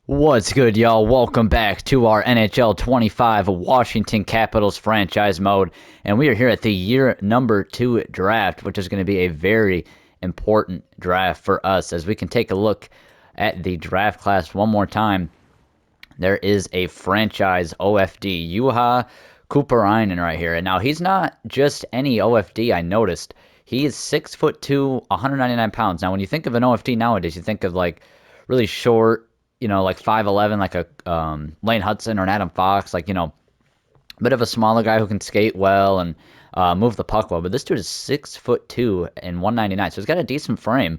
What's good, y'all? Welcome back to our NHL 25 Washington Capitals franchise mode. And we are here at the year number 2 draft, which is going to be a very important draft for us. As we can take a look at the draft class one more time, there is a franchise OFD, Juha Kuparainen right here. And now he's not just any OFD, I noticed. He is 6'2", 199 pounds. Now, when you think of an OFD nowadays, you think of like really short, like 5'11", like a Lane Hudson or an Adam Fox, like, a bit of a smaller guy who can skate well and move the puck well. But this dude is 6'2" and 199, so he's got a decent frame.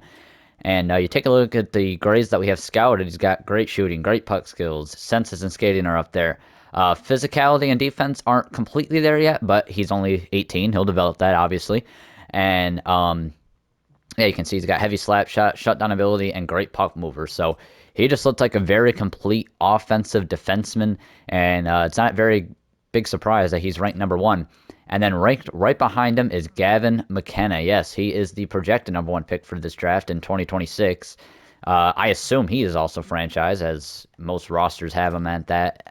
And you take a look at the grades that we have scouted. He's got great shooting, great puck skills. Senses and skating are up there. Physicality and defense aren't completely there yet, but he's only 18. He'll develop that, obviously. And yeah, you can see he's got heavy slap shot, shutdown ability, and great puck mover. So he just looked like a very complete offensive defenseman. And it's not a very big surprise that he's ranked number 1. And then ranked right behind him is Gavin McKenna. Yes, he is the projected number 1 pick for this draft in 2026. I assume he is also franchise, as most rosters have him at that.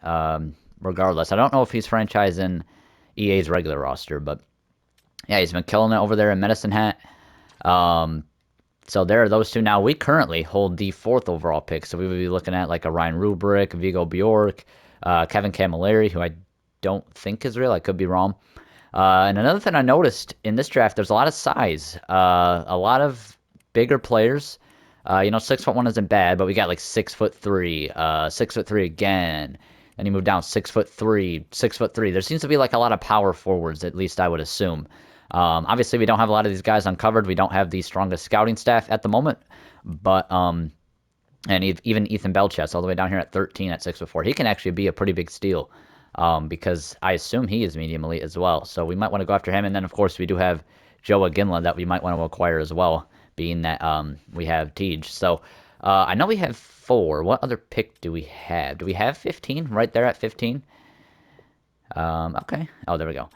Regardless, I don't know if he's franchise in EA's regular roster, but yeah, he's been killing it over there in Medicine Hat. So there are those two. Now, we currently hold the 4th overall pick, so we would be looking at like a Ryan Rubrick, Vigo Bjork, Kevin Camilleri, who I don't think is real. I could be wrong. And another thing I noticed in this draft, there's a lot of size, a lot of bigger players. 6'1" isn't bad, but we got like 6'3", 6'3" again. Then you move down 6'3", 6'3". There seems to be like a lot of power forwards, at least I would assume. Obviously, we don't have a lot of these guys uncovered. We don't have the strongest scouting staff at the moment, but and even Ethan Belchess all the way down here at 13 at 6'4", he can actually be a pretty big steal. Because I assume he is medium elite as well. So we might want to go after him. And then, of course, we do have Joe Aginla that we might want to acquire as well, being that we have Tej. So I know we have 4. What other pick do we have? Do we have 15 right there at 15? Okay. Oh, there we go.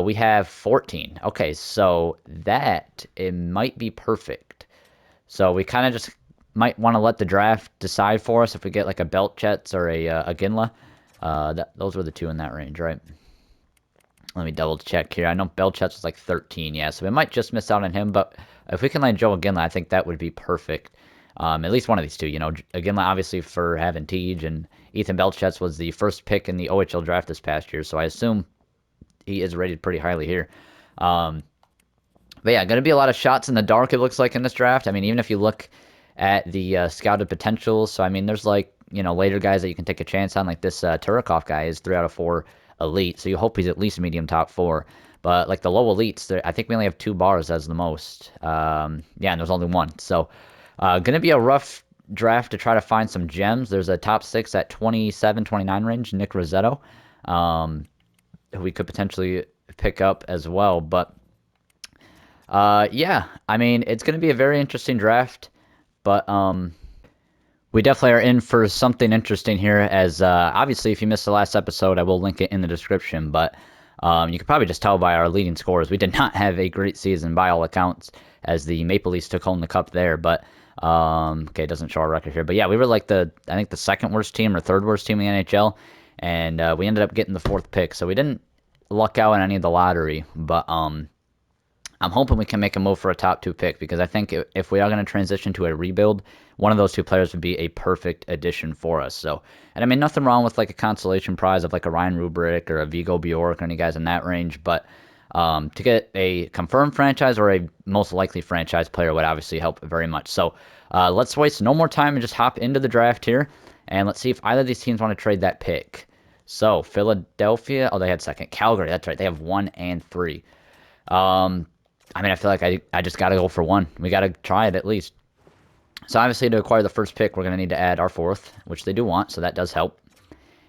We have 14. Okay, so it might be perfect. So we kind of just might want to let the draft decide for us if we get like a Belchets or a Ginla. Those were the 2 in that range, right? Let me double check here. I know Belchets was like 13, yeah, so we might just miss out on him, but if we can land Joe Aginla, I think that would be perfect. At least one of these 2, Aginla obviously for having Tej, and Ethan Belchets was the first pick in the OHL draft this past year, so I assume he is rated pretty highly here. But yeah, going to be a lot of shots in the dark, it looks like, in this draft. I mean, even if you look at the scouted potentials, so I mean, there's like, later guys that you can take a chance on, like this Turikov guy is 3 out of 4 elite, so you hope he's at least medium top 4. But like the low elites, I think we only have 2 bars as the most. Yeah, and there's only 1. So gonna be a rough draft to try to find some gems. There's a top 6 at 27, 29 range, Nick Rosetto, who we could potentially pick up as well. But yeah, I mean, it's gonna be a very interesting draft, but we definitely are in for something interesting here, as obviously if you missed the last episode, I will link it in the description, but you can probably just tell by our leading scores. We did not have a great season by all accounts, as the Maple Leafs took home the cup there, but okay, it doesn't show our record here, but yeah, we were like I think the 2nd worst team or 3rd worst team in the NHL, and we ended up getting the 4th pick, so we didn't luck out in any of the lottery, but I'm hoping we can make a move for a top 2 pick, because I think if we are going to transition to a rebuild, one of those 2 players would be a perfect addition for us. So, and I mean, nothing wrong with like a consolation prize of like a Ryan Rubrick or a Vigo Bjork or any guys in that range, but to get a confirmed franchise or a most likely franchise player would obviously help very much. So let's waste no more time and just hop into the draft here, and let's see if either of these teams want to trade that pick. So Philadelphia, oh, they had 2nd. Calgary, that's right, they have 1 and 3. I mean, I feel like I just got to go for 1. We got to try it at least. So obviously to acquire the 1st pick, we're going to need to add our 4th, which they do want, so that does help.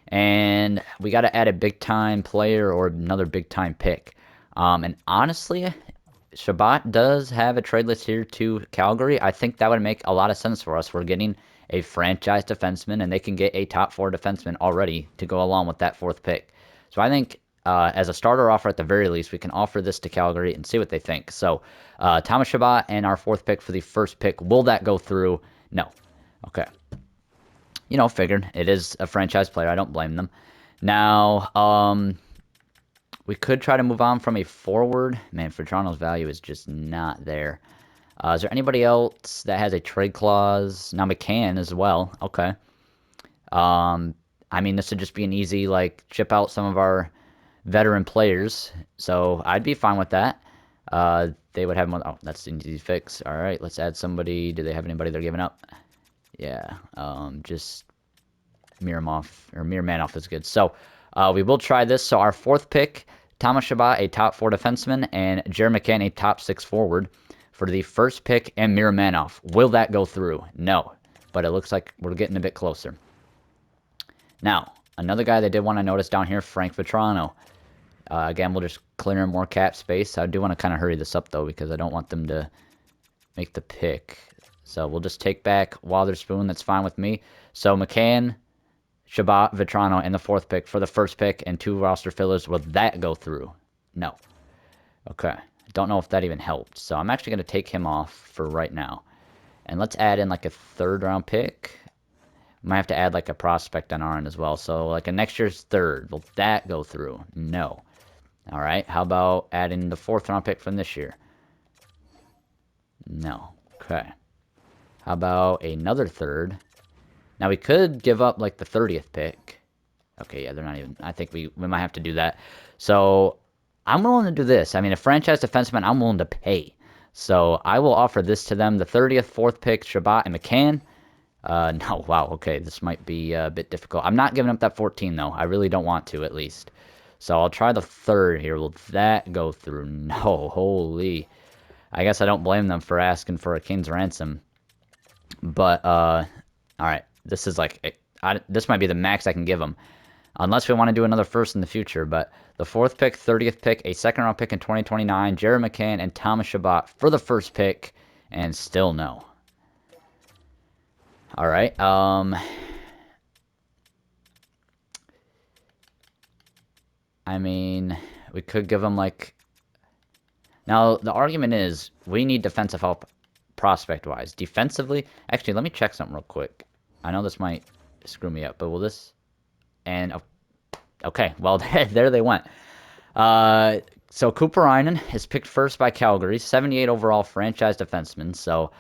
And we got to add a big-time player or another big-time pick. And honestly, Shabbat does have a trade list here to Calgary. I think that would make a lot of sense for us. We're getting a franchise defenseman, and they can get a top 4 defenseman already to go along with that 4th pick. So I think as a starter offer at the very least, we can offer this to Calgary and see what they think. So Thomas Chabot and our 4th pick for the 1st pick. Will that go through? No. Okay. you know, figured it is a franchise player. I don't blame them. Now, we could try to move on from a forward. Man, Toronto's value is just not there. Is there anybody else that has a trade clause? Now, McCann as well. Okay. I mean, this would just be an easy, like, chip out some of our veteran players. So I'd be fine with that. They would have one. Oh, that's an easy fix. All right, let's add somebody. Do they have anybody they're giving up? Yeah. Just mirror him off, or mirror man off is good. So we will try this. So our fourth pick, Thomas Chabot, a top 4 defenseman, and Jared McCann, a top 6 forward, for the first pick and mirror man off. Will that go through? No, but it looks like we're getting a bit closer. Now, another guy that did want to notice down here, Frank Vatrano. Again, we'll just clear more cap space. I do want to kind of hurry this up, though, because I don't want them to make the pick. So we'll just take back Witherspoon. That's fine with me. So McCann, Chabot, Vatrano, and the fourth pick for the first pick and 2 roster fillers. Will that go through? No. Okay. Don't know if that even helped. So I'm actually going to take him off for right now. And let's add in like a 3rd round pick. Might have to add like a prospect on our end as well. So like a next year's 3rd. Will that go through? No. All right. How about adding the 4th round pick from this year? No. Okay. How about another 3rd? Now we could give up like the 30th pick. Okay, yeah, they're not even. I think we might have to do that. So I'm willing to do this. I mean, a franchise defenseman, I'm willing to pay. So I will offer this to them: the 30th, 4th pick, Chabot and McCann. No, wow, okay, this might be a bit difficult. I'm not giving up that 14, though. I really don't want to, at least. So I'll try the 3rd here. Will that go through? No, holy. I guess I don't blame them for asking for a king's ransom. But, all right, this is like, this might be the max I can give them. Unless we want to do another first in the future. But the 4th pick, 30th pick, a 2nd round pick in 2029, Jared McCann and Thomas Chabot for the first pick, and still no. All right. I mean, we could give them like. Now the argument is we need defensive help, prospect-wise. Defensively, actually, let me check something real quick. I know this might screw me up, but will this? And okay, well there they went. So Kuparainen is picked first by Calgary, 78 overall franchise defenseman. So.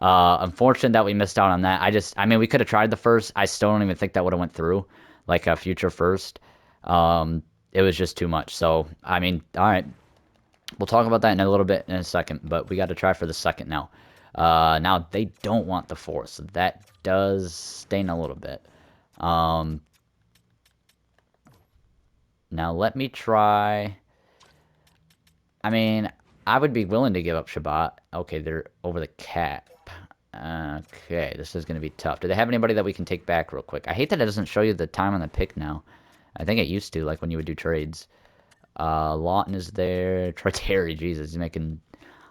Unfortunate that we missed out on that. I mean, we could have tried the first. I still don't even think that would have went through, like a future first. It was just too much. So, I mean, all right. We'll talk about that in a little bit in a second, but we got to try for the 2nd now. Now, they don't want the 4th, so that does stain a little bit. Now, let me try. I mean, I would be willing to give up Chabot. Okay, they're over the cap. Okay, this is going to be tough. Do they have anybody that we can take back real quick? I hate that it doesn't show you the time on the pick now. I think it used to, like when you would do trades. Lawton is there. Terry, Jesus, he's making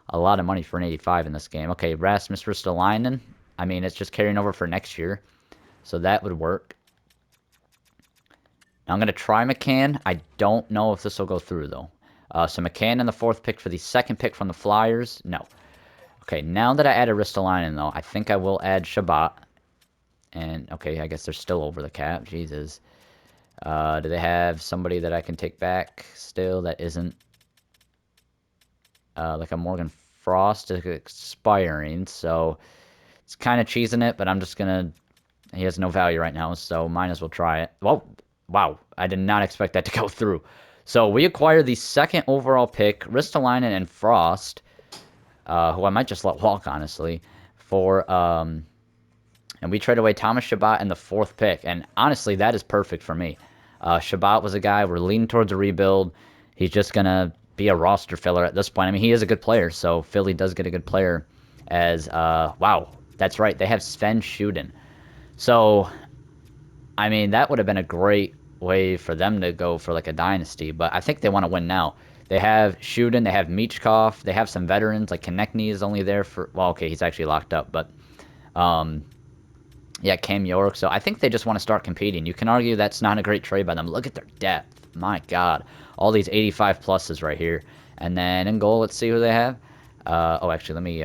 a lot of money for an 85 in this game. Okay, Rasmus Ristolainen. I mean, it's just carrying over for next year. So that would work. Now I'm going to try McCann. I don't know if this will go through, though. So McCann in the 4th pick for the 2nd pick from the Flyers. No. Okay, now that I added Ristolainen, though, I think I will add Chabot. And, okay, I guess they're still over the cap. Jesus. Do they have somebody that I can take back still that isn't like a Morgan Frost is expiring? So it's kind of cheesing it, but I'm just going to... He has no value right now, so might as well try it. Well, wow. I did not expect that to go through. So we acquired the 2nd overall pick, Ristolainen and Frost, who I might just let walk, honestly, for, and we trade away Thomas Chabot in the 4th pick, and honestly, that is perfect for me. Chabot was a guy, we're leaning towards a rebuild. He's just going to be a roster filler at this point. I mean, he is a good player, so Philly does get a good player as, wow, that's right, they have Sven Schuden. So, I mean, that would have been a great way for them to go for like a dynasty, but I think they want to win now. They have Schuden, they have Michkov, they have some veterans, like Konechny is only there for, well, okay, he's actually locked up, but, yeah, Cam York, so I think they just want to start competing. You can argue that's not a great trade by them. Look at their depth, my God. All these 85 pluses right here. And then in goal, let's see who they have. Oh, actually, let me,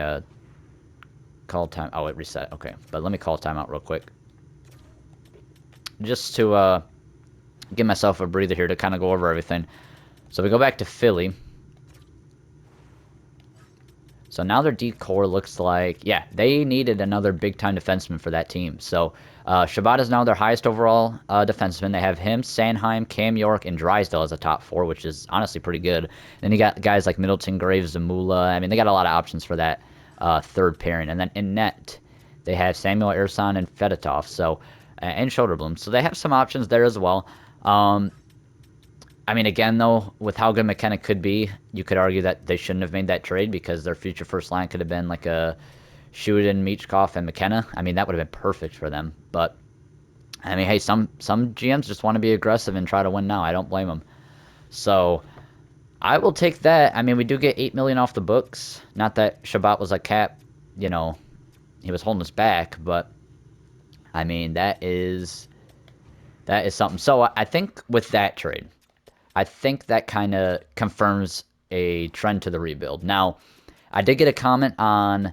call time, oh, it reset, okay, but let me call timeout real quick. just to give myself a breather here to kind of go over everything. So we go back to Philly. So now their D-core looks like, yeah, they needed another big-time defenseman for that team. So Shabbat is now their highest overall defenseman. They have him, Sanheim, Cam York, and Drysdale as a top four, which is honestly pretty good. Then you got guys like Middleton, Graves, Zamula. I mean, they got a lot of options for that third pairing. And then in net, they have Samuel Ersan and Fedotov, so and Soderblom. So they have some options there as well. I mean, again, though, with how good McKenna could be, you could argue that they shouldn't have made that trade because their future first line could have been like a Shooten, Michkov, and McKenna. I mean, that would have been perfect for them. But, I mean, hey, some GMs just want to be aggressive and try to win now. I don't blame them. So, I will take that. I mean, we do get $8 million off the books. Not that Shabbat was a cap, you know, he was holding us back, but, I mean, that is something. So, I think with that trade, I think that kind of confirms a trend to the rebuild. Now, I did get a comment on,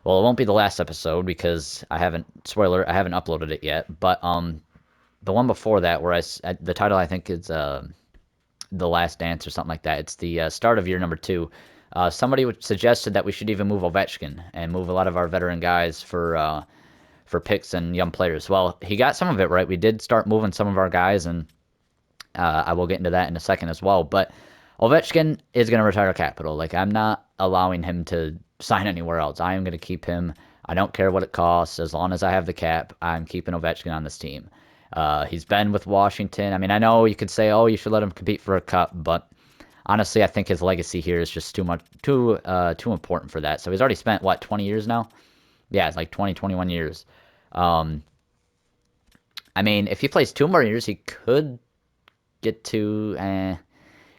well, it won't be the last episode because I haven't uploaded it yet, but the one before that where the title I think is The Last Dance or something like that. It's the start of year number 2. Somebody suggested that we should even move Ovechkin and move a lot of our veteran guys for picks and young players. Well, he got some of it right. We did start moving some of our guys, and I will get into that in a second as well. But Ovechkin is going to retire capital. Like, I'm not allowing him to sign anywhere else. I am going to keep him. I don't care what it costs. As long as I have the cap, I'm keeping Ovechkin on this team. He's been with Washington. I mean, I know you could say, oh, you should let him compete for a cup, but honestly, I think his legacy here is just too important for that. So he's already spent, what, 20 years now? Yeah, it's like 20, 21 years. I mean, if he plays 2 more years, he could get to,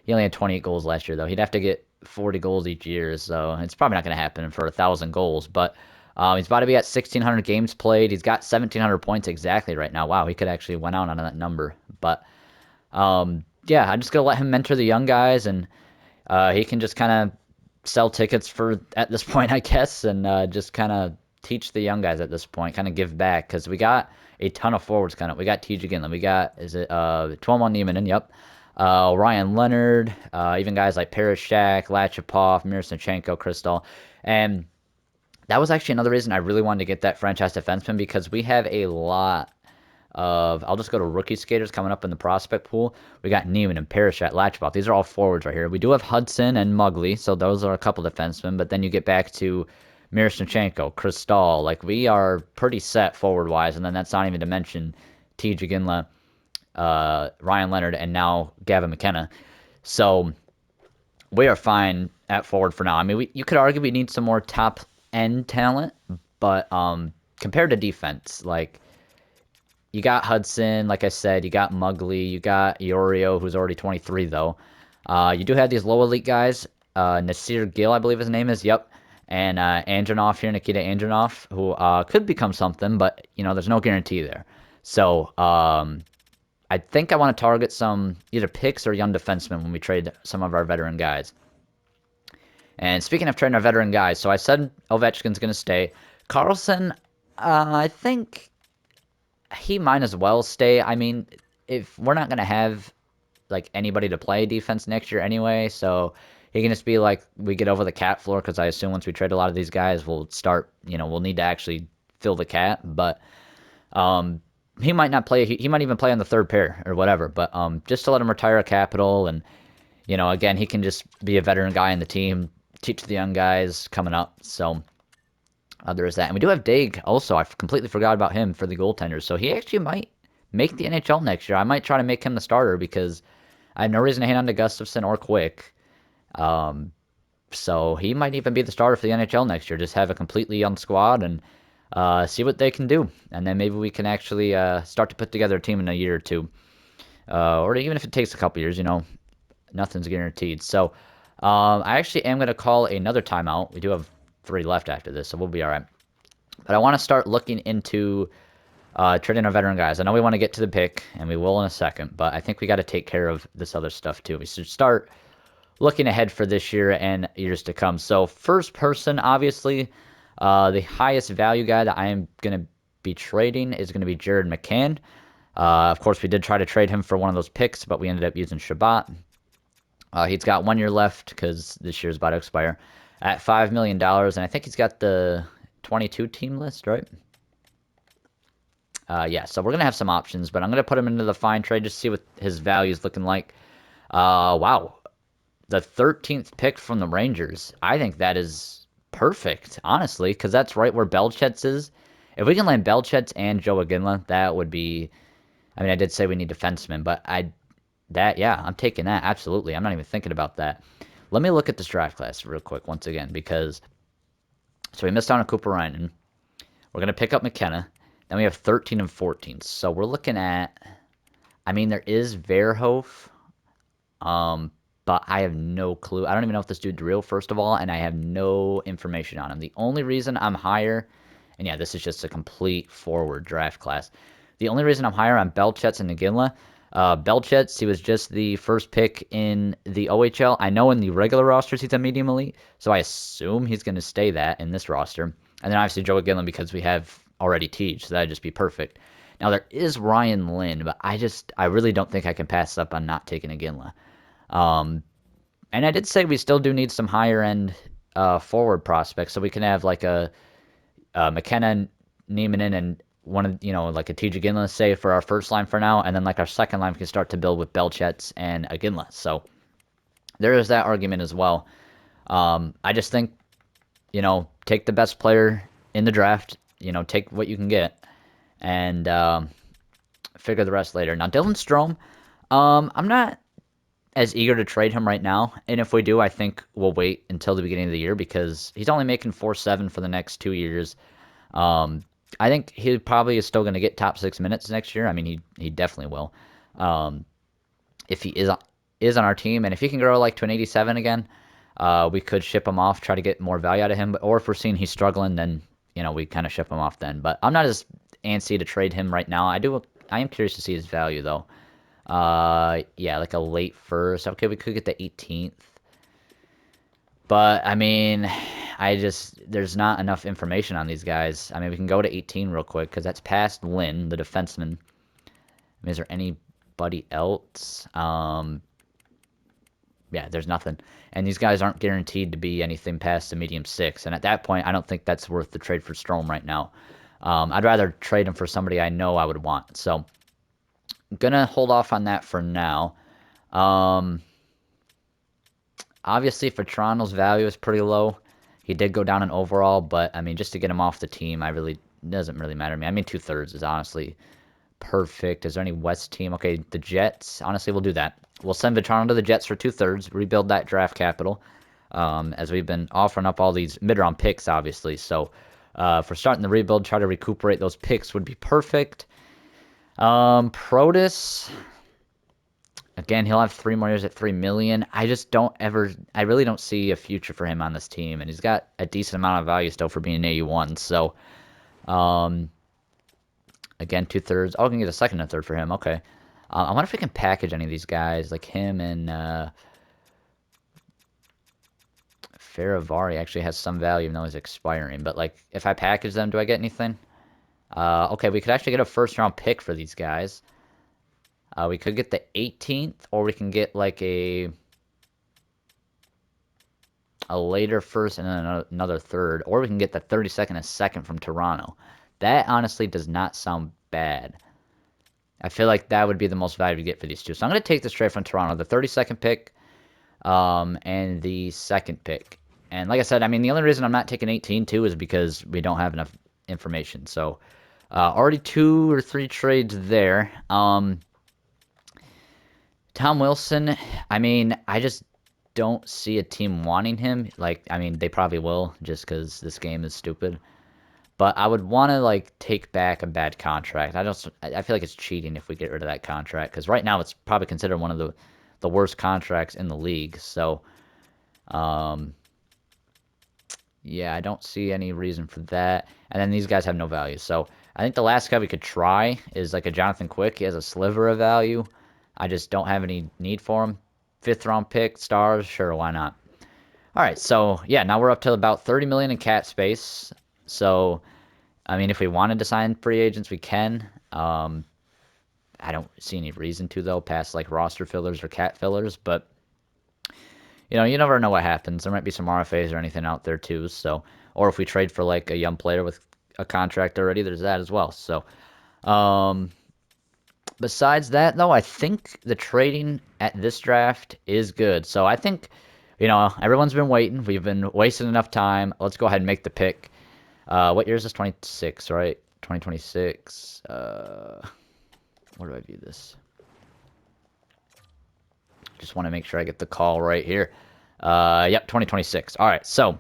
he only had 28 goals last year, though. He'd have to get 40 goals each year, so it's probably not going to happen for 1,000 goals. But he's about to be at 1,600 games played. He's got 1,700 points exactly right now. Wow, he could actually went out on that number. But, yeah, I'm just going to let him mentor the young guys, and he can just kind of sell tickets at this point, I guess, and just kind of teach the young guys at this point, kind of give back, because we got a ton of forwards kind of. We got TJ Ginlin. We got, Tuomo Nieminen, yep. Ryan Leonard, even guys like Parashak, Lachapov, Miroshnichenko, Kristall. And that was actually another reason I really wanted to get that franchise defenseman, because we have a lot of, I'll just go to rookie skaters coming up in the prospect pool. We got Neiman and Parashak, Lachapov. These are all forwards right here. We do have Hudson and Muggley, so those are a couple defensemen. But then you get back to Miroshnichenko, Kristall. Like, we are pretty set forward-wise, and then that's not even to mention TJ Ginla, Ryan Leonard, and now Gavin McKenna. So we are fine at forward for now. I mean, you could argue we need some more top-end talent, but compared to defense, like, you got Hudson, like I said, you got Muggley, you got Iorio, who's already 23, though. You do have these low elite guys. Nasir Gill, I believe his name is, yep. And Andronov here, Nikita Andronov, who could become something, but, there's no guarantee there. So, I think I want to target some either picks or young defensemen when we trade some of our veteran guys. And speaking of trading our veteran guys, so I said Ovechkin's going to stay. Carlson, I think he might as well stay. I mean, if we're not going to have like anybody to play defense next year anyway, so he can just be like, we get over the cap floor, because I assume once we trade a lot of these guys, we'll start, we'll need to actually fill the cap. But he might not play. He might even play on the third pair or whatever. But just to let him retire a capital, and again, he can just be a veteran guy in the team, teach the young guys coming up. So there is that. And we do have Daig also. I completely forgot about him for the goaltenders. So he actually might make the NHL next year. I might try to make him the starter, because I have no reason to hang on to Gustafsson or Quick. So he might even be the starter for the NHL next year. Just have a completely young squad and see what they can do. And then maybe we can actually start to put together a team in a year or two. Or even if it takes a couple years, nothing's guaranteed. So I actually am going to call another timeout. We do have 3 left after this, so we'll be all right. But I want to start looking into trading our veteran guys. I know we want to get to the pick, and we will in a second, but I think we got to take care of this other stuff too. We should start looking ahead for this year and years to come. So first person, obviously, the highest value guy that I am going to be trading is going to be Jared McCann. Of course, we did try to trade him for one of those picks, but we ended up using Shabbat. He's got 1 year left because this year's about to expire at $5 million, and I think he's got the 22 team list, right? Yeah, so we're going to have some options, but I'm going to put him into the fine trade just to see what his value is looking like. Wow. The 13th pick from the Rangers. I think that is perfect, honestly, because that's right where Belchet's is. If we can land Belchet's and Joe Aginla, that would be... I mean, I did say we need defensemen, but yeah, I'm taking that, absolutely. I'm not even thinking about that. Let me look at this draft class real quick once again, because... So we missed out on Cooper Ryan. We're going to pick up McKenna. Then we have 13 and 14. So we're looking at... I mean, there is Verhoef, but I have no clue. I don't even know if this dude's real, first of all, and I have no information on him. The only reason I'm higher... And yeah, this is just a complete forward draft class. The only reason I'm higher on Belchet's and Naginla, Belchet's, he was just the first pick in the OHL. I know in the regular rosters he's a medium elite, so I assume he's going to stay that in this roster. And then obviously Joe Aginla because we have already Teach, so that'd just be perfect. Now there is Ryan Lynn, but I really don't think I can pass up on not taking Aginla. And I did say we still do need some higher end forward prospects, so we can have like a McKenna, Niemanen, and one of like a TJ Ginla, say, for our first line for now, and then like our second line we can start to build with Belchet's and Aginla. So there is that argument as well. I just think take the best player in the draft, take what you can get, and figure the rest later. Now Dylan Strome, I'm not as eager to trade him right now, and if we do, I think we'll wait until the beginning of the year because he's only making 4.7 for the next 2 years. I think he probably is still going to get top 6 minutes next year. I mean, he definitely will. If he is on our team, and if he can grow like to an 87 again, we could ship him off, try to get more value out of him. Or if we're seeing he's struggling, then we kind of ship him off then. But I'm not as antsy to trade him right now. I am curious to see his value though. Yeah, like a late first. Okay, we could get the 18th. But, I mean, there's not enough information on these guys. I mean, we can go to 18 real quick, because that's past Lynn, the defenseman. I mean, is there anybody else? Yeah, there's nothing. And these guys aren't guaranteed to be anything past the medium 6. And at that point, I don't think that's worth the trade for Strome right now. I'd rather trade him for somebody I know I would want. So, I'm going to hold off on that for now. Obviously, for Toronto's value is pretty low. He did go down in overall, but, I mean, just to get him off the team, doesn't really matter to me. I mean, 2/3 is honestly perfect. Is there any West team? Okay, the Jets. Honestly, we'll do that. We'll send Toronto to the Jets for 2/3, rebuild that draft capital, as we've been offering up all these mid-round picks, obviously. So, if we're starting the rebuild, try to recuperate those picks would be perfect. Protus... Again, he'll have 3 more years at $3 million. I really don't see a future for him on this team, and he's got a decent amount of value still for being an 81. So, again, 2/3. Oh, I can get a second and third for him. Okay. I wonder if we can package any of these guys, like him and Faravari actually has some value, even though he's expiring. But like, if I package them, do I get anything? Okay, we could actually get a first-round pick for these guys. We could get the 18th, or we can get like a later first and then another third, or we can get the 32nd and second from Toronto. That honestly does not sound bad. I feel like that would be the most value to get for these two. So I'm going to take this trade from Toronto, the 32nd pick, and the second pick. And like I said, I mean, the only reason I'm not taking 18 too is because we don't have enough information. So already 2 or 3 trades there. Tom Wilson, I mean, I just don't see a team wanting him. Like, I mean, they probably will just because this game is stupid. But I would want to, like, take back a bad contract. I feel like it's cheating if we get rid of that contract because right now it's probably considered one of the worst contracts in the league. So, yeah, I don't see any reason for that. And then these guys have no value. So I think the last guy we could try is like a Jonathan Quick. He has a sliver of value. I just don't have any need for him. 5th-round pick, stars, sure, why not? All right, so, yeah, now we're up to about $30 million in cap space. So, I mean, if we wanted to sign free agents, we can. I don't see any reason to, though, past like roster fillers or cat fillers. But, you never know what happens. There might be some RFAs or anything out there, too. So, or if we trade for like a young player with a contract already, there's that as well. So, um, besides that, though, I think the trading at this draft is good. So I think, everyone's been waiting. We've been wasting enough time. Let's go ahead and make the pick. What year is this? 26, right? 2026. Where do I view this? Just want to make sure I get the call right here. Yep, 2026. All right, so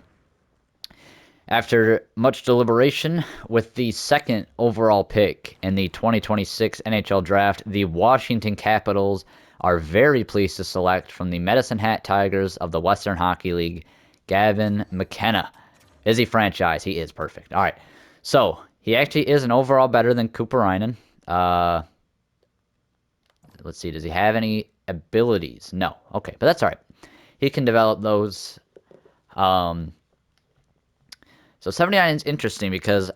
after much deliberation, with the second overall pick in the 2026 NHL Draft, the Washington Capitals are very pleased to select from the Medicine Hat Tigers of the Western Hockey League, Gavin McKenna. Is he franchise? He is perfect. All right, so he actually is an overall better than Kuparainen. Let's see, does he have any abilities? No. Okay, but that's all right. He can develop those. So 79 is interesting because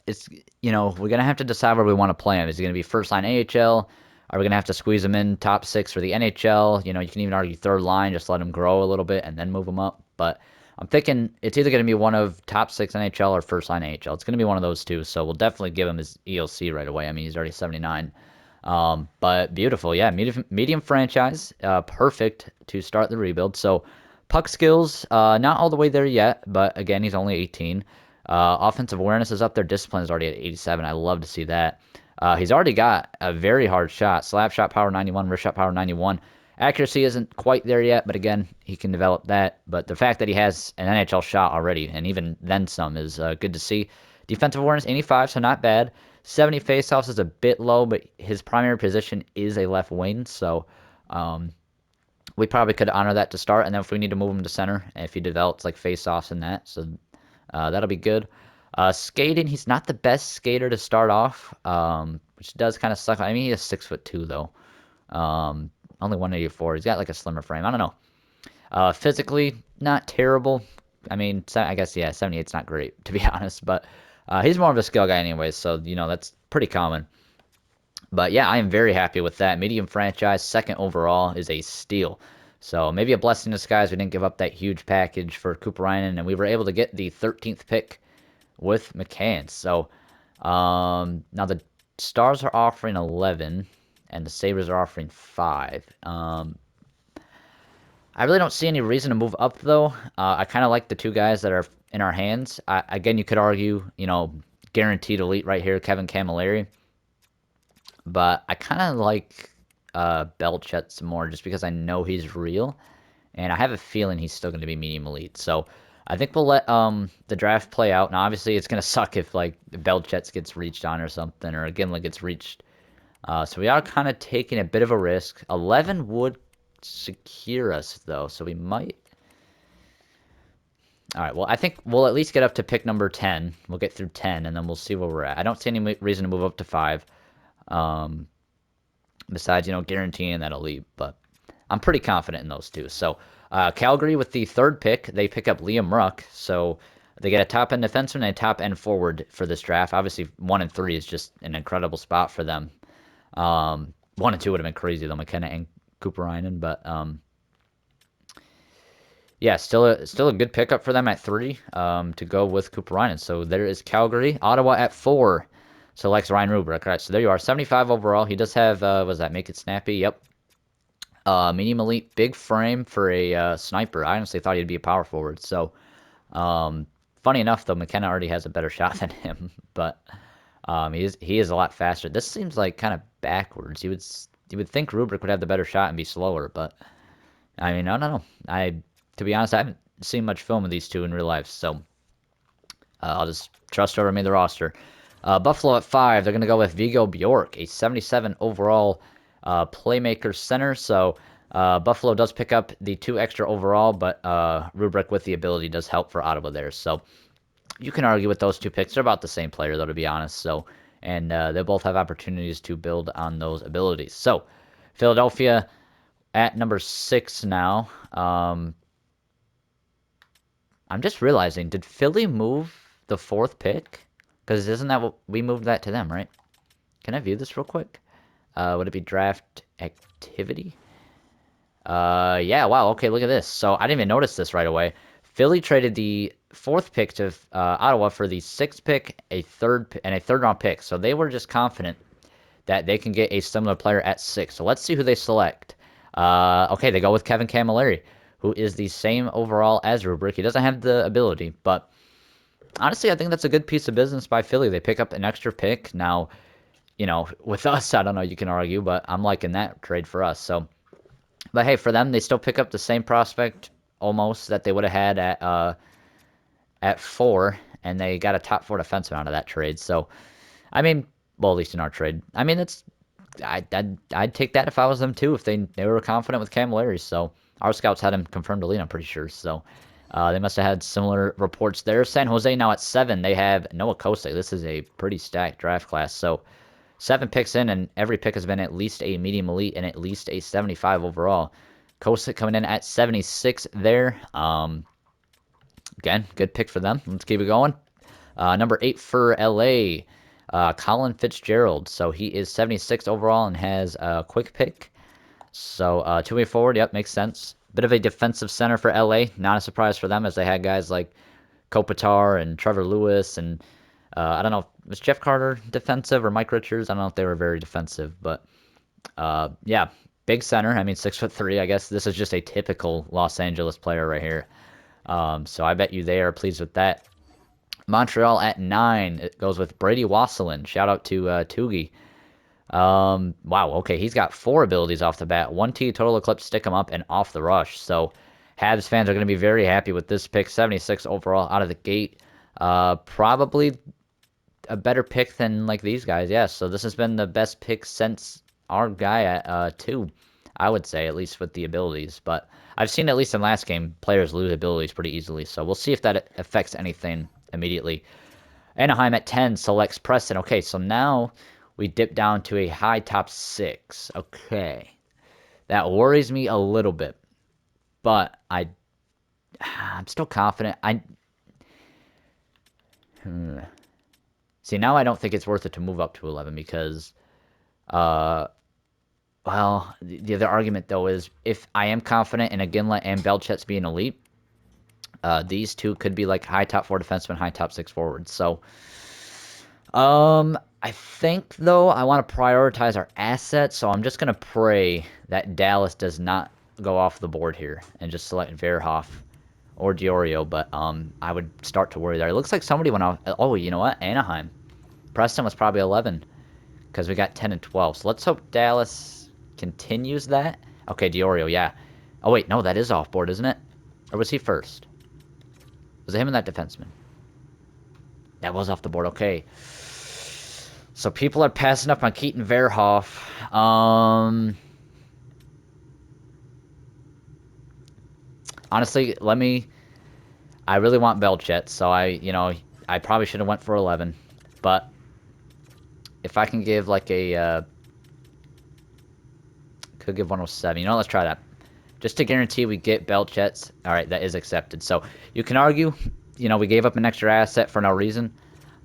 it's, we're going to have to decide where we want to play him. Is he going to be first line AHL? Are we going to have to squeeze him in top 6 for the NHL? You can even argue third line, just let him grow a little bit and then move him up. But I'm thinking it's either going to be one of top 6 NHL or first line AHL. It's going to be one of those two. So we'll definitely give him his ELC right away. I mean, he's already 79. But beautiful. Yeah, medium franchise. Perfect to start the rebuild. So puck skills, not all the way there yet, but again, he's only 18. Offensive awareness is up there. Discipline is already at 87. I love to see that. He's already got a very hard shot. Slap shot power 91, wrist shot power 91. Accuracy isn't quite there yet, but again, he can develop that. But the fact that he has an NHL shot already, and even then some, is good to see. Defensive awareness 85, so not bad. 70 faceoffs is a bit low, but his primary position is a left wing, so we probably could honor that to start. And then if we need to move him to center, if he develops like faceoffs and that, so that'll be good. Skating, he's not the best skater to start off, which does kind of suck. I mean, he's 6'2" though. Only 184. He's got like a slimmer frame. I don't know. Physically, not terrible. I mean, I guess, yeah, 78's not great, to be honest. But he's more of a skill guy anyways, so, that's pretty common. But, yeah, I am very happy with that. Medium franchise, second overall is a steal. So maybe a blessing in disguise. We didn't give up that huge package for Kuparainen, and we were able to get the 13th pick with McCann. So now the Stars are offering 11, and the Sabres are offering 5. I really don't see any reason to move up, though. I kind of like the two guys that are in our hands. Again, you could argue, guaranteed elite right here, Kevin Camilleri. But I kind of like Belchet some more just because I know he's real. And I have a feeling he's still going to be medium elite. So I think we'll let the draft play out. Now, obviously, it's going to suck if, like, Belchet gets reached on or something, or Gimlet gets reached. So we are kind of taking a bit of a risk. 11 would secure us, though, so we might. All right, well, I think we'll at least get up to pick number 10. We'll get through 10, and then we'll see where we're at. I don't see any reason to move up to 5, besides, guaranteeing that elite, but I'm pretty confident in those two. So Calgary with the third pick, they pick up Liam Ruck, so they get a top-end defenseman and a top-end forward for this draft. Obviously, 1 and 3 is just an incredible spot for them. 1 and 2 would have been crazy, though, McKenna and Kuparainen, but yeah, still a good pickup for them at 3 to go with Kuparainen. So there is Calgary. Ottawa at 4 selects Ryan Rubrick. All right, so there you are. 75 overall. He does have, was that Make It Snappy? Yep. Medium elite, big frame for a sniper. I honestly thought he'd be a power forward. So funny enough, though, McKenna already has a better shot than him, but he is a lot faster. This seems like kind of backwards. You would think Rubrick would have the better shot and be slower, but I mean, I don't know. To be honest, I haven't seen much film of these two in real life, so I'll just trust whoever made the roster. Buffalo at 5, they're going to go with Vigo Bjork, a 77 overall playmaker center. So Buffalo does pick up the 2 extra overall, but Rubrick with the ability does help for Ottawa there. So you can argue with those 2 picks. They're about the same player, though, to be honest. So, and they both have opportunities to build on those abilities. So Philadelphia at number 6 now. I'm just realizing, did Philly move the 4th pick? Because isn't that what we moved that to them, right? Can I view this real quick? Would it be draft activity? Yeah, wow, okay, look at this. So I didn't even notice this right away. Philly traded the fourth pick to Ottawa for the sixth pick, and a third round pick. So they were just confident that they can get a similar player at 6. So let's see who they select. Okay, they go with Kevin Camilleri, who is the same overall as Rubric. He doesn't have the ability, but honestly, I think that's a good piece of business by Philly. They pick up an extra pick. Now, with us, I don't know, you can argue, but I'm liking that trade for us. So, but hey, for them, they still pick up the same prospect almost that they would have had at 4, and they got a top 4 defenseman out of that trade. So, I mean, well, at least in our trade. I mean, I'd take that if I was them too, if they were confident with Camilleri. So our scouts had him confirmed to lead, I'm pretty sure. So they must have had similar reports there. San Jose now at 7. They have Noah Kosek. This is a pretty stacked draft class. So 7 picks in, and every pick has been at least a medium elite and at least a 75 overall. Kosek coming in at 76 there. Again, good pick for them. Let's keep it going. Number 8 for LA. Colin Fitzgerald. So he is 76 overall and has a quick pick. So 2-way forward, yep, makes sense. Bit of a defensive center for LA. Not a surprise for them as they had guys like Kopitar and Trevor Lewis. And I don't know, was Jeff Carter defensive or Mike Richards? I don't know if they were very defensive. But yeah, big center. I mean, 6'3". I guess this is just a typical Los Angeles player right here. So I bet you they are pleased with that. Montreal at 9. It goes with Brady Wasselin. Shout out to Toogie. Wow, okay, he's got 4 abilities off the bat. 1T, total eclipse, stick him up, and off the rush. So Habs fans are going to be very happy with this pick. 76 overall out of the gate. Probably a better pick than like these guys, yes. So this has been the best pick since our guy at 2, I would say, at least with the abilities. But I've seen, at least in last game, players lose abilities pretty easily. So we'll see if that affects anything immediately. Anaheim at 10 selects Preston. Okay, so now we dip down to a high top 6. Okay. That worries me a little bit. But I'm still confident. See, now I don't think it's worth it to move up to 11 because well, the other argument though is if I am confident in Iginla and Belchet's being elite, these two could be like high top 4 defensemen, high top 6 forwards. So, I think though I want to prioritize our assets, so I'm just gonna pray that Dallas does not go off the board here and just select Verhoff or Diorio. But I would start to worry there. It looks like somebody went off. Oh, you know what? Anaheim. Preston was probably 11 because we got 10 and 12. So let's hope Dallas continues that. Okay, Diorio, yeah. Oh wait, no, that is off board, isn't it? Or was he first? Was it him and that defenseman? That was off the board. Okay. So people are passing up on Keaton Verhoff. Honestly, I really want Belchet, so I probably should have went for 11. But if I can give like a, could give 107. Let's try that. Just to guarantee we get Belchet's. All right, that is accepted. So you can argue, we gave up an extra asset for no reason.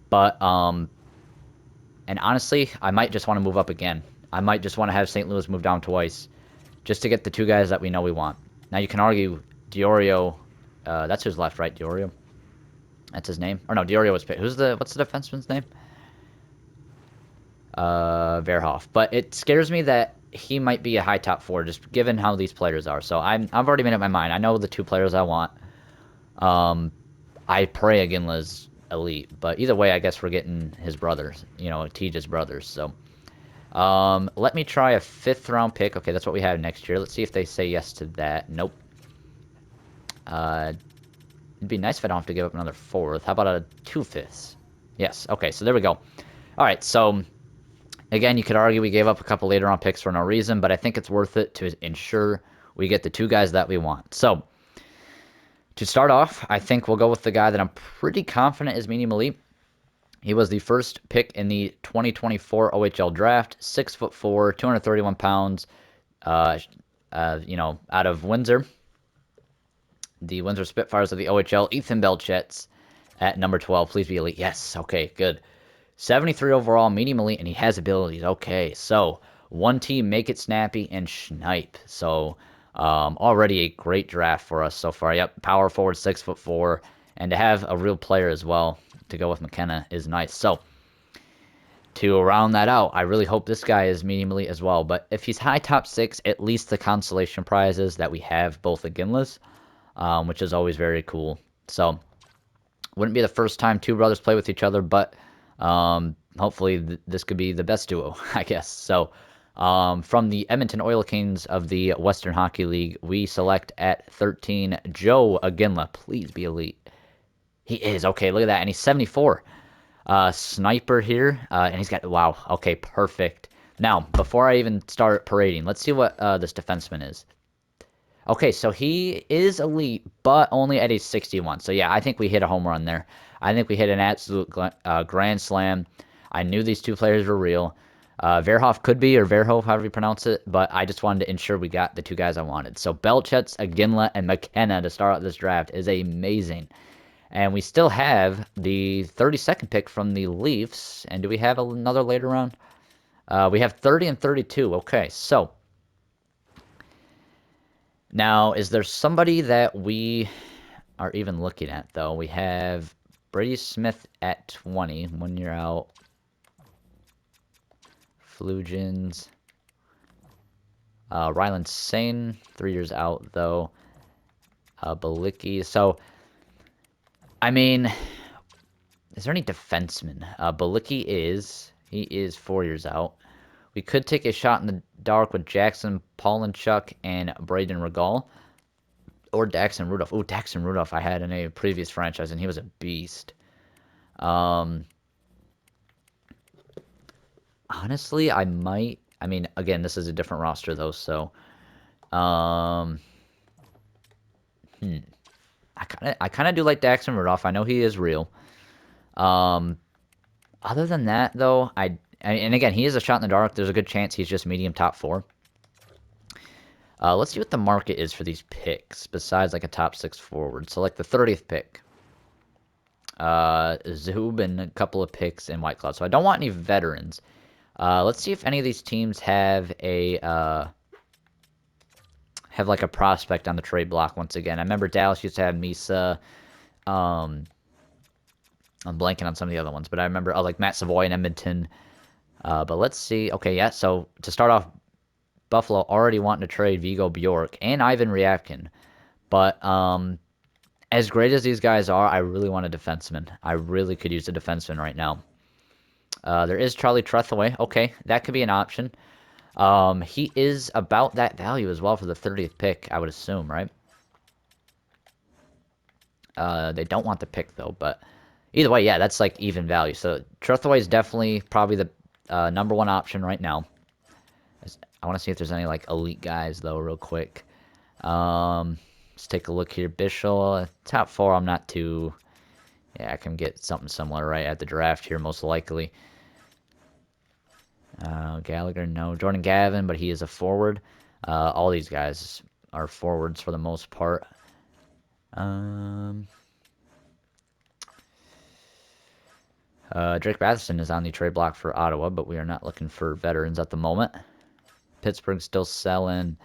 But, and honestly, I might just want to move up again. I might just want to have St. Louis move down twice just to get the 2 guys that we know we want. Now, you can argue Diorio, that's who's left, right? Diorio? That's his name? Or no, Diorio was picked. What's the defenseman's name? Verhoff. But it scares me that he might be a high top 4, just given how these players are. So I've already made up my mind. I know the 2 players I want. I pray Iginla's elite, but either way, I guess we're getting his brothers, Tija's brothers. So, let me try a 5th round pick. Okay, that's what we have next year. Let's see if they say yes to that. Nope. It'd be nice if I don't have to give up another 4th. How about a 2 5ths? Yes. Okay, so there we go. All right, so again, you could argue we gave up a couple later on picks for no reason, but I think it's worth it to ensure we get the 2 guys that we want. So, to start off, I think we'll go with the guy that I'm pretty confident is medium elite. He was the first pick in the 2024 OHL draft, 6'4", 231 pounds, out of Windsor. The Windsor Spitfires of the OHL, Ethan Belchet's at number 12. Please be elite. Yes, okay, good. 73 overall, medium elite, and he has abilities. Okay, so one team, make it snappy, and snipe. So already a great draft for us so far. Yep, power forward, 6'4", and to have a real player as well to go with McKenna is nice. So to round that out, I really hope this guy is medium elite as well. But if he's high top 6, at least the consolation prize is that we have both Aginlas, which is always very cool. So wouldn't be the first time two brothers play with each other, but hopefully this could be the best duo, I guess. So from the Edmonton Oil Kings of the Western Hockey League, we select at 13 Joe Aginla. Please be elite. He is. Okay, look at that. And he's 74. Sniper here. And he's got, wow. Okay, perfect. Now, before I even start parading, let's see what this defenseman is. Okay, so he is elite, but only at age 61. So yeah, I think we hit a home run there. I think we hit an absolute grand slam. I knew these two players were real. Verhoff could be, or Verhoff, however you pronounce it, but I just wanted to ensure we got the two guys I wanted. So Belchets, Aginla, and McKenna to start out this draft is amazing. And we still have the 32nd pick from the Leafs. And do we have another later round? We have 30 and 32. Okay, so now, is there somebody that we are even looking at, though? We have Brady Smith at 20, 1 year out. Flugins. Ryland Sane, 3 years out, though. Balicki. So, I mean, is there any defensemen? Balicki is. He is 4 years out. We could take a shot in the dark with Jackson Paulinchuk and Braden Regal. Or Daxon Rudolph. Oh, Daxon Rudolph I had in a previous franchise, and he was a beast. Honestly, I might... I mean, again, this is a different roster, though, so... I kind of do like Daxon Rudolph. I know he is real. Other than that, though, and again, he is a shot in the dark. There's a good chance he's just medium top 4. Let's see what the market is for these picks, besides like a top 6 forward. So like the 30th pick. Zub and a couple of picks in White Cloud. So I don't want any veterans. Let's see if any of these teams have like a prospect on the trade block once again. I remember Dallas used to have Misa. I'm blanking on some of the other ones, but I remember like Matt Savoy and Edmonton. But let's see. Okay, yeah. So to start off, Buffalo already wanting to trade Vigo Bjork and Ivan Ryabkin. But as great as these guys are, I really want a defenseman. I really could use a defenseman right now. There is Charlie Trethaway. Okay, that could be an option. He is about that value as well for the 30th pick, I would assume, right? They don't want the pick, though, but either way, yeah, that's like even value. So Trethaway is definitely probably the number 1 option right now. I want to see if there's any like elite guys though, real quick. Let's take a look here. Bishop, top 4. I'm not too. Yeah, I can get something similar right at the draft here, most likely. Gallagher, no. Jordan Gavin, but he is a forward. All these guys are forwards for the most part. Drake Batherson is on the trade block for Ottawa, but we are not looking for veterans at the moment. Pittsburgh's still selling.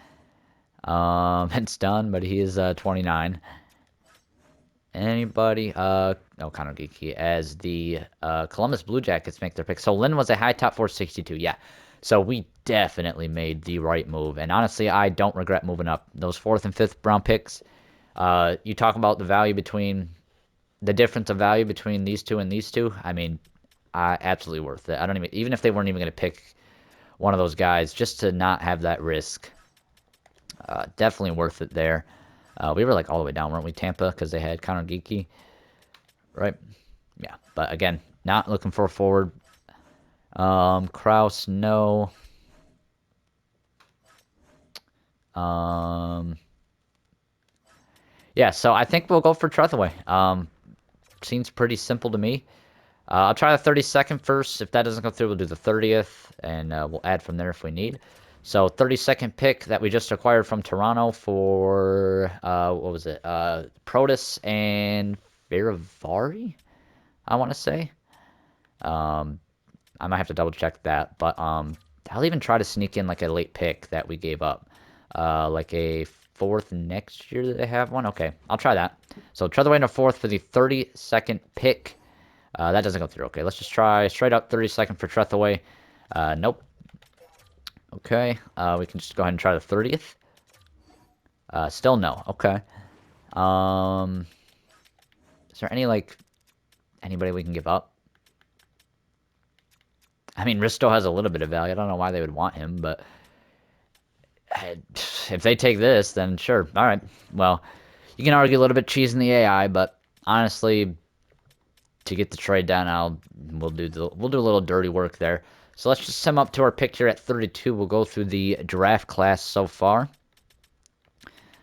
It's done, but he is 29. Anybody? Connor Geeky as the Columbus Blue Jackets make their pick. So Lynn was a high top 462. Yeah. So we definitely made the right move. And honestly, I don't regret moving up. Those 4th and 5th round picks, you talk about the value between, the difference of value between these two and these two. I mean, absolutely worth it. I don't even if they weren't even going to pick one of those guys, just to not have that risk. Definitely worth it there. We were like all the way down, weren't we? Tampa, because they had Connor Geeky, right? Yeah, but again, not looking for a forward. Kraus, no. Yeah, so I think we'll go for Trethaway. Seems pretty simple to me. I'll try the 32nd first. If that doesn't go through, we'll do the 30th, and we'll add from there if we need. So 32nd pick that we just acquired from Toronto for, what was it? Protus and Firavari, I want to say. I might have to double check that, but I'll even try to sneak in like a late pick that we gave up. Like a fourth next year that they have one. Okay, I'll try that. So Treadaway in a fourth for the 32nd pick. That doesn't go through. Okay, let's just try straight up 32nd for Trethaway. Nope. Okay, we can just go ahead and try the 30th. Still no. Okay. Is there any, like, anybody we can give up? I mean, Risto has a little bit of value. I don't know why they would want him, but if they take this, then sure. All right. Well, you can argue a little bit cheese in the AI, but honestly, to get the trade down, we'll do a little dirty work there. So let's just sum up to our pick here at 32. We'll go through the draft class so far.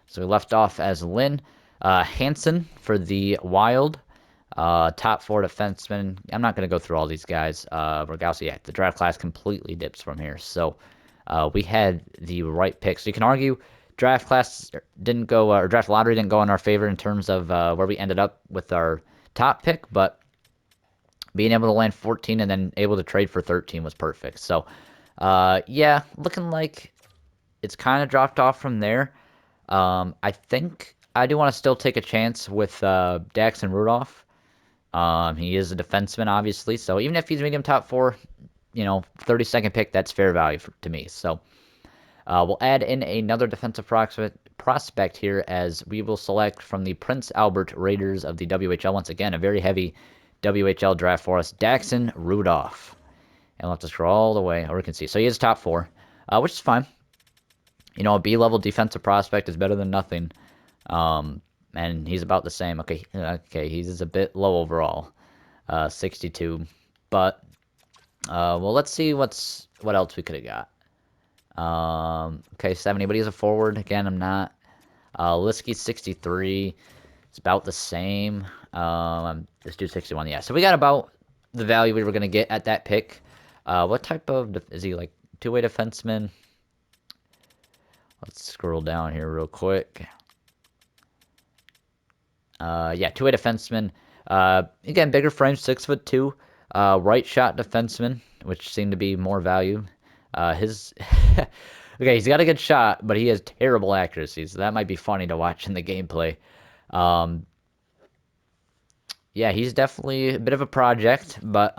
So we left off as Lynn. Hansen for the Wild. Top 4 defensemen. I'm not going to go through all these guys. Rogowski, yeah, the draft class completely dips from here. So we had the right pick. So you can argue draft class didn't go, or draft lottery didn't go in our favor in terms of where we ended up with our top pick, but being able to land 14 and then able to trade for 13 was perfect. So, yeah, looking like it's kind of dropped off from there. I think I do want to still take a chance with Daxon Rudolph. He is a defenseman, obviously. So even if he's medium top 4, 32nd pick, that's fair value to me. So we'll add in another defensive prospect here as we will select from the Prince Albert Raiders of the WHL. Once again, a very heavy WHL draft for us, Daxon Rudolph. And we'll have to scroll all the way, or we can see. So he is top 4, which is fine. A B-level defensive prospect is better than nothing. And he's about the same. Okay, he's a bit low overall, 62. But well, let's see what else we could have got. Okay, 70, but he's a forward. Again, I'm not. Liskey 63. It's about the same. Let's do 61. Yeah, so we got about the value we were gonna get at that pick. What type of is he, like two-way defenseman? Let's scroll down here real quick. Yeah, two-way defenseman. Again, bigger frame, 6'2". Right shot defenseman, which seemed to be more value. His okay, he's got a good shot, but he has terrible accuracy, so that might be funny to watch in the gameplay. Yeah, he's definitely a bit of a project, but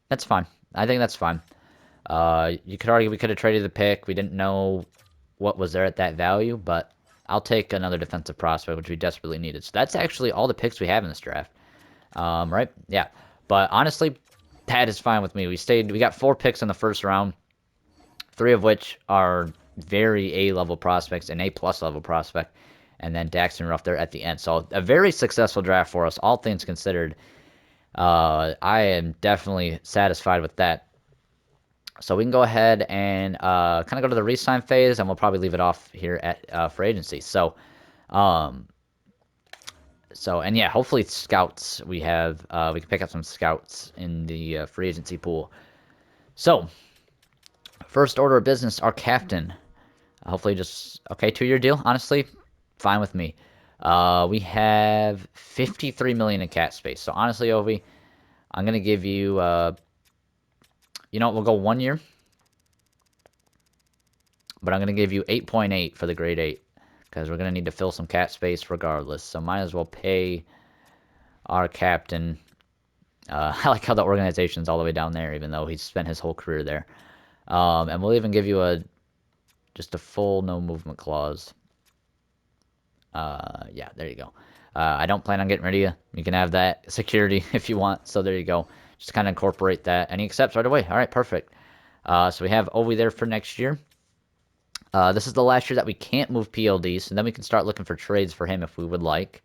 that's fine. I think that's fine. You could argue we could have traded the pick. We didn't know what was there at that value, but I'll take another defensive prospect, which we desperately needed. So that's actually all the picks we have in this draft. Right? Yeah. But honestly, that is fine with me. We got 4 picks in the first round, 3 of which are very A-level prospects and A-plus level prospect, and then Daxton Ruff there at the end. So a very successful draft for us, all things considered. I am definitely satisfied with that. So we can go ahead and kind of go to the re-sign phase, and we'll probably leave it off here at free agency. So, and yeah, hopefully scouts we can pick up some scouts in the free agency pool. So, first order of business, our captain. Hopefully just, okay, 2-year deal, honestly, fine with me. We have $53 million in cap space. So honestly, Ovi, I'm going to give you, we'll go 1 year. But I'm going to give you 8.8 for the grade 8. Because we're going to need to fill some cap space regardless. So might as well pay our captain. I like how the organization's all the way down there, even though he's spent his whole career there. And we'll even give you just a full no movement clause. Yeah, there you go. I don't plan on getting rid of you. You can have that security if you want. So there you go. Just kind of incorporate that. And he accepts right away. All right, perfect. So we have Ovi there for next year. This is the last year that we can't move PLD, so then we can start looking for trades for him if we would like.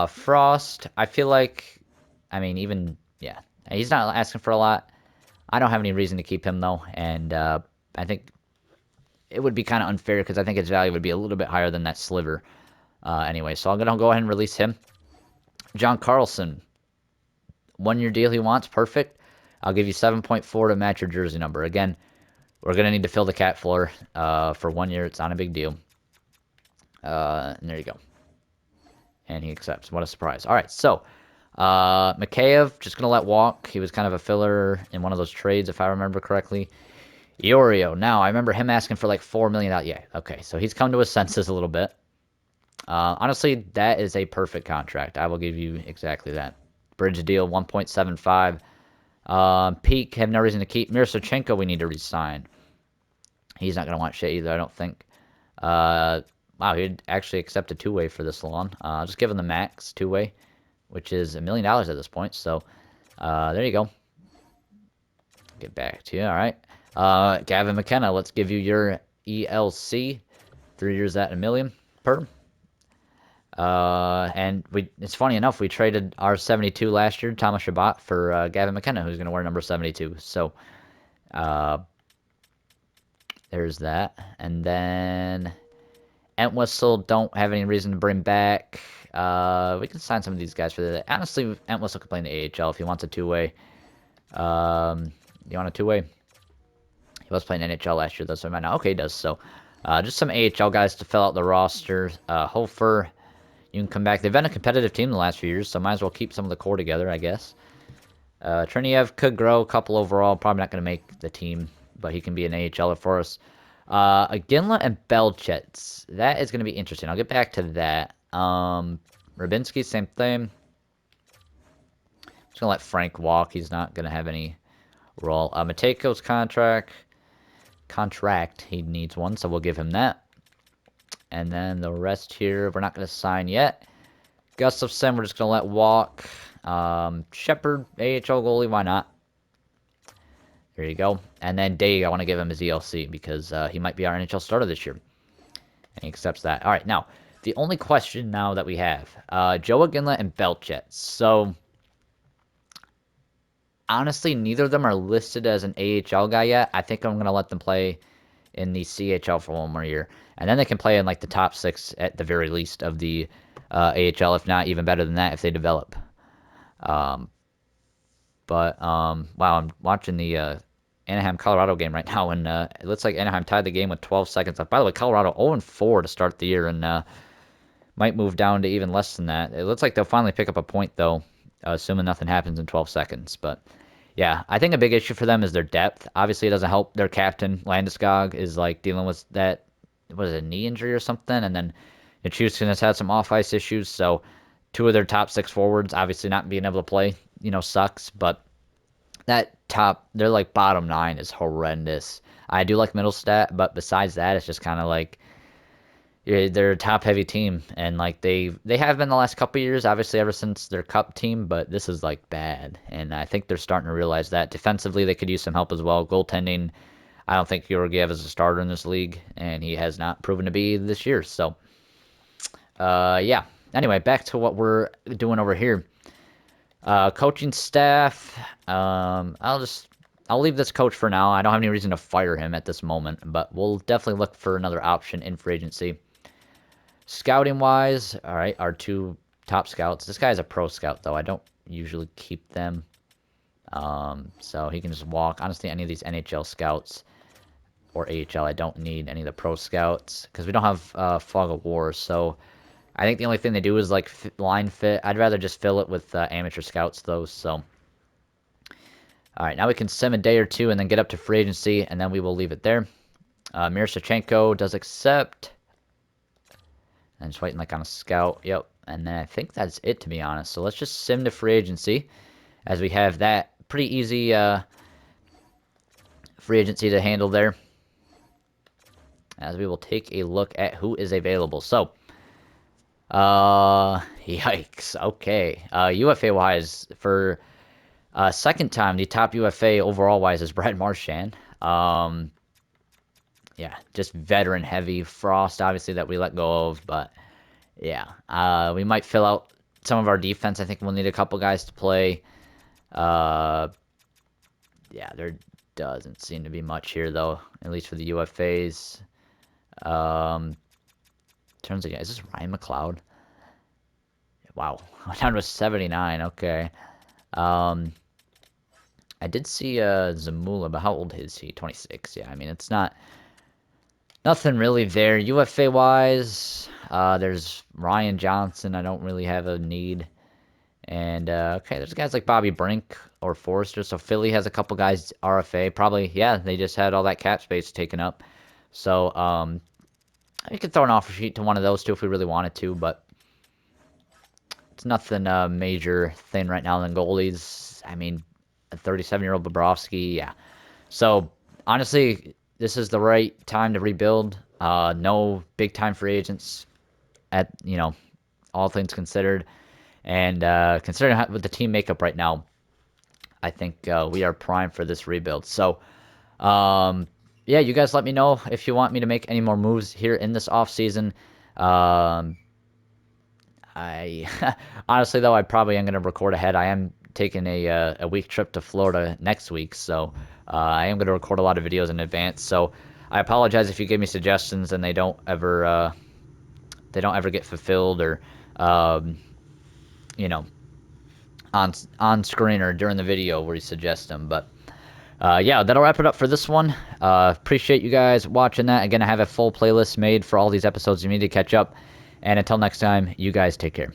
Frost, I feel like, yeah, he's not asking for a lot. I don't have any reason to keep him, though, and I think it would be kind of unfair because I think his value would be a little bit higher than that sliver anyway. So I'm going to go ahead and release him. John Carlson, 1-year deal he wants, perfect. I'll give you 7.4 to match your jersey number. Again, we're going to need to fill the cap floor for 1 year. It's not a big deal. And there you go. And he accepts. What a surprise. All right, so Mikheyev, just going to let walk. He was kind of a filler in one of those trades, if I remember correctly. Iorio. Now, I remember him asking for like $4 million. Yeah, okay. So he's come to his senses a little bit. Honestly, that is a perfect contract. I will give you exactly that. Bridge deal, 1.75. Peak, have no reason to keep. Miroshnichenko, we need to resign. He's not going to want shit either, I don't think. Wow, he'd actually accept a two-way for this long. Just give him the max two-way, which is $1 million at this point. So, there you go. Get back to you. All right. Gavin McKenna, let's give you your ELC. 3 years at $1 million per. And it's funny enough, we traded our 72 last year, Thomas Chabot, for Gavin McKenna, who's going to wear number 72. So, there's that. And then Entwistle, don't have any reason to bring back. We can sign some of these guys for that. Honestly, Entwistle could play in the AHL if he wants a two-way. You want a two-way? He was playing NHL last year, though, so he might not. Okay, he does. So, just some AHL guys to fill out the roster. Hofer, you can come back. They've been a competitive team the last few years, so might as well keep some of the core together, I guess. Triniev could grow a couple overall. Probably not going to make the team, but he can be an AHLer for us. Ginla and Belchets. That is going to be interesting. I'll get back to that. Rubinski, same thing. Just going to let Frank walk. He's not going to have any role. Mateko's contract, he needs one, so we'll give him that. And then the rest here, we're not going to sign yet. Gustafson, we're just going to let walk. Shepard, AHL goalie, why not? There you go. And then Day, I want to give him his ELC because he might be our NHL starter this year. And he accepts that. All right, now, the only question now that we have, Joe Ginla and Belchets. So, honestly, neither of them are listed as an AHL guy yet. I think I'm going to let them play in the CHL for one more year. And then they can play in like the top 6 at the very least of the AHL, if not even better than that if they develop. Wow, I'm watching the Anaheim-Colorado game right now, and it looks like Anaheim tied the game with 12 seconds left. By the way, Colorado 0-4 to start the year, and might move down to even less than that. It looks like they'll finally pick up a point, though, assuming nothing happens in 12 seconds. But, yeah, I think a big issue for them is their depth. Obviously, it doesn't help. Their captain, Landeskog, is, like, dealing with that, what is it, a knee injury or something? And then Nichushkin has had some off-ice issues, so 2 of their top 6 forwards, obviously not being able to play, sucks. But they're like bottom 9 is horrendous. I do like Middlestat, but besides that, it's just kind of like, they're a top-heavy team, and like they have been the last couple of years, obviously ever since their cup team, but this is like bad, and I think they're starting to realize that. Defensively, they could use some help as well. Goaltending, I don't think Georgiev is a starter in this league, and he has not proven to be this year. So, yeah. Anyway, back to what we're doing over here. Coaching staff. I'll leave this coach for now. I don't have any reason to fire him at this moment, but we'll definitely look for another option in free agency. Scouting wise, all right, our 2 top scouts. This guy's a pro scout, though. I don't usually keep them. So he can just walk. Honestly, any of these NHL scouts or AHL, I don't need any of the pro scouts because we don't have Fog of War. So I think the only thing they do is like line fit. I'd rather just fill it with amateur scouts, though. So, all right, now we can sim a day or 2 and then get up to free agency, and then we will leave it there. Miroshnichenko does accept. And just waiting like on a scout. Yep. And then I think that's it, to be honest. So let's just sim to free agency as we have that pretty easy free agency to handle there. As we will take a look at who is available. So, yikes. Okay. UFA-wise, for second time, the top UFA overall-wise is Brad Marchand. Yeah, just veteran-heavy. Frost, obviously, that we let go of, but yeah. We might fill out some of our defense. I think we'll need a couple guys to play. Yeah, there doesn't seem to be much here, though, at least for the UFAs. Turns again. Is this Ryan McLeod? Wow. Down to 79. Okay. I did see Zamula, but how old is he? 26. Yeah, I mean, it's nothing really there. UFA-wise, there's Ryan Johnson. I don't really have a need. And, okay, there's guys like Bobby Brink or Forrester. So Philly has a couple guys RFA. Probably, yeah, they just had all that cap space taken up. So you could throw an offer sheet to one of those two if we really wanted to, but it's nothing major thing right now than goalies. I mean, a 37-year-old Bobrovsky, yeah. So honestly, this is the right time to rebuild. No big time free agents at all things considered, and considering with the team makeup right now, I think we are primed for this rebuild. So, yeah, you guys let me know if you want me to make any more moves here in this offseason. I honestly though, I probably am going to record ahead. I am taking a week trip to Florida next week, so I am going to record a lot of videos in advance. So I apologize if you give me suggestions and they don't ever get fulfilled or um, you know on screen or during the video where you suggest them. But yeah, that'll wrap it up for this one. Appreciate you guys watching that. Again, I have a full playlist made for all these episodes you need to catch up. And until next time, you guys take care.